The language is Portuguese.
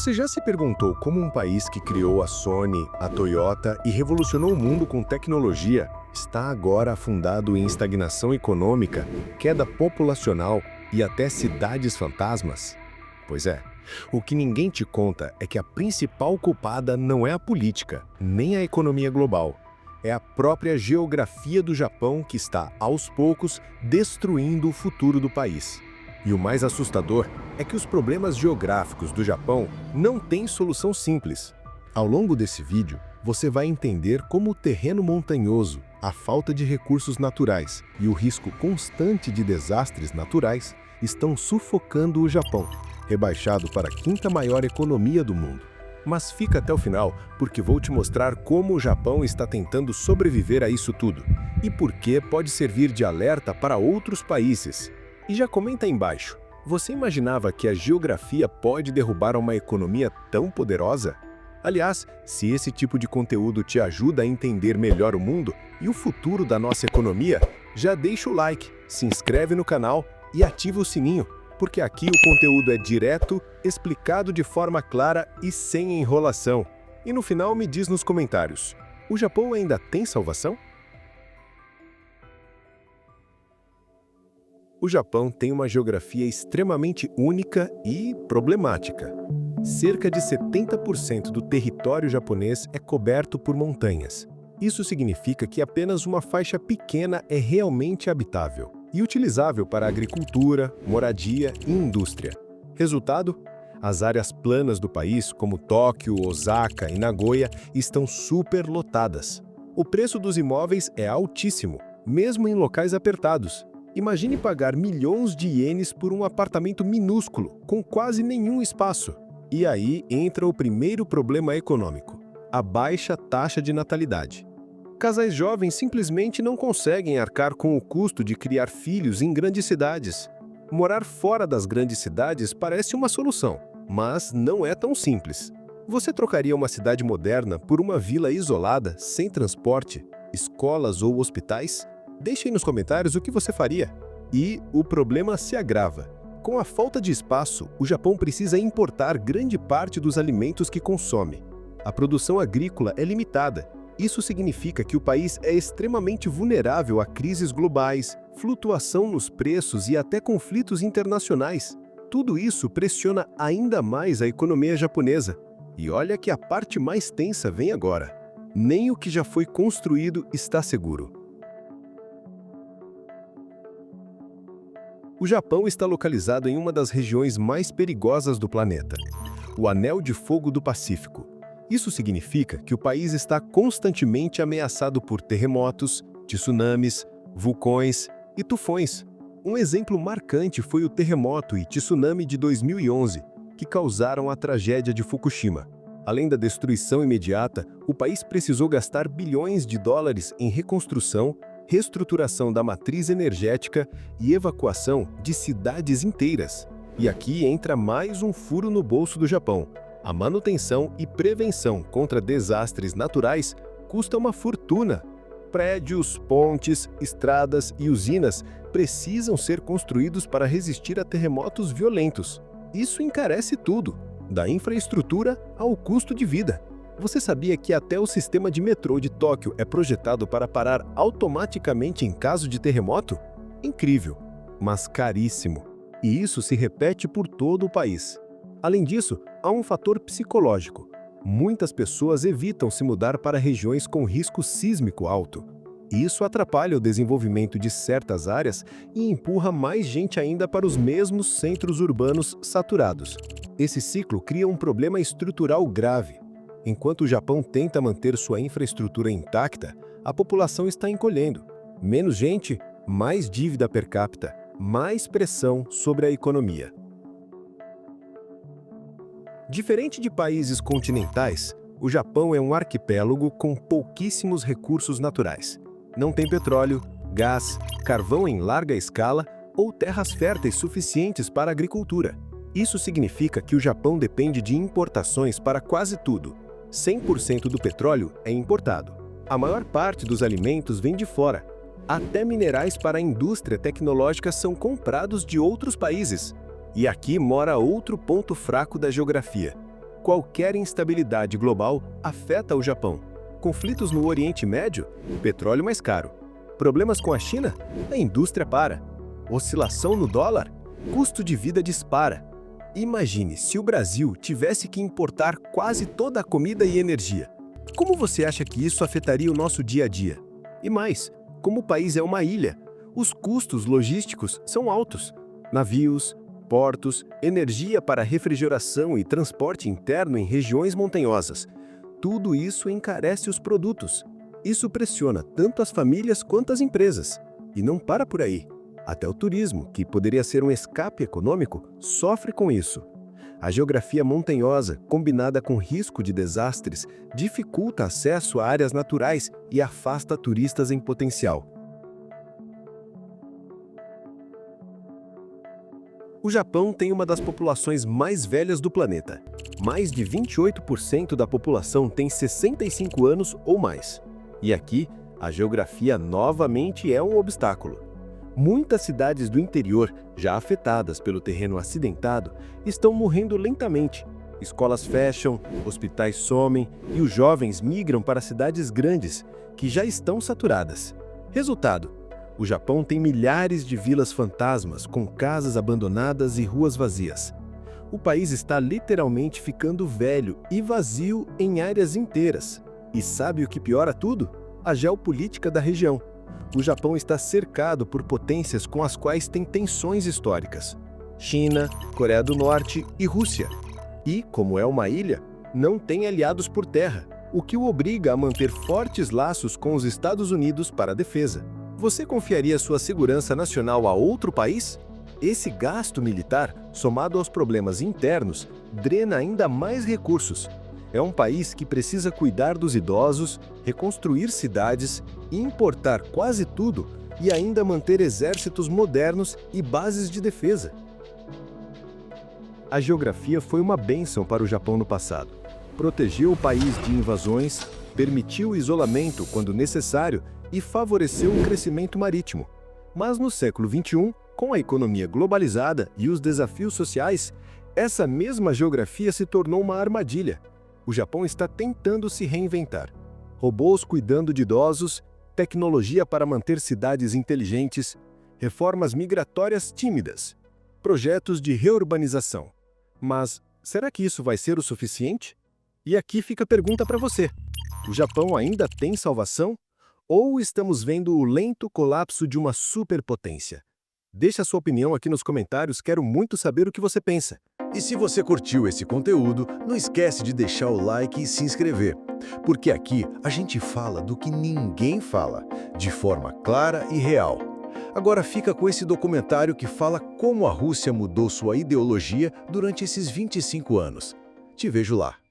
Você já se perguntou como um país que criou a Sony, a Toyota e revolucionou o mundo com tecnologia está agora afundado em estagnação econômica, queda populacional e até cidades fantasmas? Pois é, o que ninguém te conta é que a principal culpada não é a política, nem a economia global. É a própria geografia do Japão que está, aos poucos, destruindo o futuro do país. E o mais assustador é que os problemas geográficos do Japão não têm solução simples. Ao longo desse vídeo, você vai entender como o terreno montanhoso, a falta de recursos naturais e o risco constante de desastres naturais estão sufocando o Japão, rebaixado para a quinta maior economia do mundo. Mas fica até o final, porque vou te mostrar como o Japão está tentando sobreviver a isso tudo e por que pode servir de alerta para outros países. E já comenta aí embaixo, você imaginava que a geografia pode derrubar uma economia tão poderosa? Aliás, se esse tipo de conteúdo te ajuda a entender melhor o mundo e o futuro da nossa economia, já deixa o like, se inscreve no canal e ativa o sininho, porque aqui o conteúdo é direto, explicado de forma clara e sem enrolação. E no final me diz nos comentários, o Japão ainda tem salvação? O Japão tem uma geografia extremamente única e problemática. Cerca de 70% do território japonês é coberto por montanhas. Isso significa que apenas uma faixa pequena é realmente habitável e utilizável para agricultura, moradia e indústria. Resultado? As áreas planas do país, como Tóquio, Osaka e Nagoya, estão superlotadas. O preço dos imóveis é altíssimo, mesmo em locais apertados. Imagine pagar milhões de ienes por um apartamento minúsculo, com quase nenhum espaço. E aí entra o primeiro problema econômico, a baixa taxa de natalidade. Casais jovens simplesmente não conseguem arcar com o custo de criar filhos em grandes cidades. Morar fora das grandes cidades parece uma solução, mas não é tão simples. Você trocaria uma cidade moderna por uma vila isolada, sem transporte, escolas ou hospitais? Deixe aí nos comentários o que você faria. E o problema se agrava. Com a falta de espaço, o Japão precisa importar grande parte dos alimentos que consome. A produção agrícola é limitada. Isso significa que o país é extremamente vulnerável a crises globais, flutuação nos preços e até conflitos internacionais. Tudo isso pressiona ainda mais a economia japonesa. E olha que a parte mais tensa vem agora. Nem o que já foi construído está seguro. O Japão está localizado em uma das regiões mais perigosas do planeta, o Anel de Fogo do Pacífico. Isso significa que o país está constantemente ameaçado por terremotos, tsunamis, vulcões e tufões. Um exemplo marcante foi o terremoto e tsunami de 2011, que causaram a tragédia de Fukushima. Além da destruição imediata, o país precisou gastar bilhões de dólares em reconstrução, reestruturação da matriz energética e evacuação de cidades inteiras. E aqui entra mais um furo no bolso do Japão. A manutenção e prevenção contra desastres naturais custa uma fortuna. Prédios, pontes, estradas e usinas precisam ser construídos para resistir a terremotos violentos. Isso encarece tudo, da infraestrutura ao custo de vida. Você sabia que até o sistema de metrô de Tóquio é projetado para parar automaticamente em caso de terremoto? Incrível, mas caríssimo. E isso se repete por todo o país. Além disso, há um fator psicológico. Muitas pessoas evitam se mudar para regiões com risco sísmico alto. Isso atrapalha o desenvolvimento de certas áreas e empurra mais gente ainda para os mesmos centros urbanos saturados. Esse ciclo cria um problema estrutural grave. Enquanto o Japão tenta manter sua infraestrutura intacta, a população está encolhendo. Menos gente, mais dívida per capita, mais pressão sobre a economia. Diferente de países continentais, o Japão é um arquipélago com pouquíssimos recursos naturais. Não tem petróleo, gás, carvão em larga escala ou terras férteis suficientes para a agricultura. Isso significa que o Japão depende de importações para quase tudo. 100% do petróleo é importado. A maior parte dos alimentos vem de fora. Até minerais para a indústria tecnológica são comprados de outros países. E aqui mora outro ponto fraco da geografia. Qualquer instabilidade global afeta o Japão. Conflitos no Oriente Médio? Petróleo mais caro. Problemas com a China? A indústria para. Oscilação no dólar? Custo de vida dispara. Imagine se o Brasil tivesse que importar quase toda a comida e energia. Como você acha que isso afetaria o nosso dia a dia? E mais, como o país é uma ilha, os custos logísticos são altos. Navios, portos, energia para refrigeração e transporte interno em regiões montanhosas. Tudo isso encarece os produtos. Isso pressiona tanto as famílias quanto as empresas. E não para por aí. Até o turismo, que poderia ser um escape econômico, sofre com isso. A geografia montanhosa, combinada com risco de desastres, dificulta acesso a áreas naturais e afasta turistas em potencial. O Japão tem uma das populações mais velhas do planeta. Mais de 28% da população tem 65 anos ou mais. E aqui, a geografia novamente é um obstáculo. Muitas cidades do interior, já afetadas pelo terreno acidentado, estão morrendo lentamente. Escolas fecham, hospitais somem e os jovens migram para cidades grandes, que já estão saturadas. Resultado: o Japão tem milhares de vilas fantasmas com casas abandonadas e ruas vazias. O país está literalmente ficando velho e vazio em áreas inteiras. E sabe o que piora tudo? A geopolítica da região. O Japão está cercado por potências com as quais tem tensões históricas: China, Coreia do Norte e Rússia. E, como é uma ilha, não tem aliados por terra, o que o obriga a manter fortes laços com os Estados Unidos para a defesa. Você confiaria sua segurança nacional a outro país? Esse gasto militar, somado aos problemas internos, drena ainda mais recursos. É um país que precisa cuidar dos idosos, reconstruir cidades, importar quase tudo e ainda manter exércitos modernos e bases de defesa. A geografia foi uma bênção para o Japão no passado. Protegeu o país de invasões, permitiu o isolamento quando necessário e favoreceu o crescimento marítimo. Mas no século XXI, com a economia globalizada e os desafios sociais, essa mesma geografia se tornou uma armadilha. O Japão está tentando se reinventar. Robôs cuidando de idosos, tecnologia para manter cidades inteligentes, reformas migratórias tímidas, projetos de reurbanização. Mas será que isso vai ser o suficiente? E aqui fica a pergunta para você: o Japão ainda tem salvação? Ou estamos vendo o lento colapso de uma superpotência? Deixe a sua opinião aqui nos comentários, quero muito saber o que você pensa. E se você curtiu esse conteúdo, não esquece de deixar o like e se inscrever, porque aqui a gente fala do que ninguém fala, de forma clara e real. Agora fica com esse documentário que fala como a Rússia mudou sua ideologia durante esses 25 anos. Te vejo lá.